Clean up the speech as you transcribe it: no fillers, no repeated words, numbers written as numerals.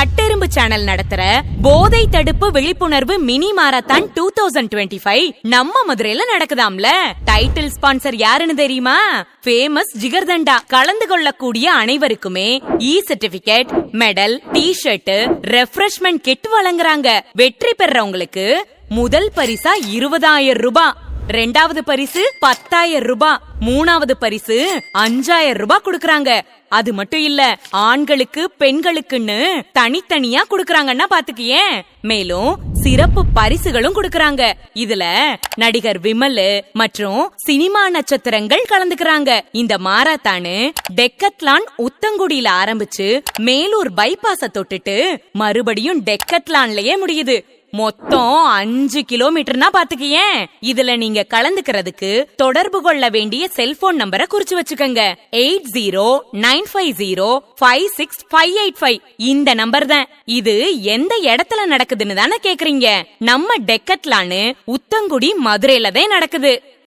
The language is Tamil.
கட்டெரும்பு சேனல் நடத்துற போதை தடுப்பு விழிப்புணர்வு மினி மாரத்தான் 2025 நம்ம மதுரையில நடக்குதாம்ல. டைட்டில் ஸ்பான்சர் யாருன்னு தெரியுமா? ஃபேமஸ் ஜிகர்தண்டா. கலந்து கொள்ளக்கூடிய அனைவருக்குமே certificate, medal, t-shirt, refreshment kit வழங்குறாங்க. வெற்றி பெறவங்களுக்கு முதல் பரிசா 20,000 ரூபாய், ரெண்டாவது பரிசு 10,000 ரூபாய், மூணாவது பரிசு 5,000 ரூபாய் கொடுக்கறாங்க. அது மட்டும் இல்ல, ஆண்களுக்கு பெண்களுக்குன்னு தனித்தனியா கொடுக்கறாங்கன்னா பாத்துக்கியே. மேலும் சிறப்பு பரிசுகளும் கொடுக்கறாங்க. இதுல நடிகர் விமல் மற்றும் சினிமா நட்சத்திரங்கள் கலந்துக்கறாங்க. இந்த மாரத்தானு டெக்கத்லான் உத்தங்குடியில ஆரம்பிச்சு மேலூர் பைபாஸ தொட்டுட்டு மறுபடியும் டெக்கத்லான்லயே முடியுது. மொத்தம் 5 கிலோமீட்டர்னா பாத்துக்கியே. இதுல நீங்க கலந்துக்கிறதுக்கு தொடர்பு கொள்ள வேண்டிய செல்போன் நம்பரை குறிச்சு வச்சுக்கோங்க. 8095056585. இந்த நம்பர் தான். இது எந்த இடத்துல நடக்குதுன்னு தானே கேக்குறீங்க? நம்ம டெக்கத்லானு உத்தங்குடி மதுரையில தான் நடக்குது.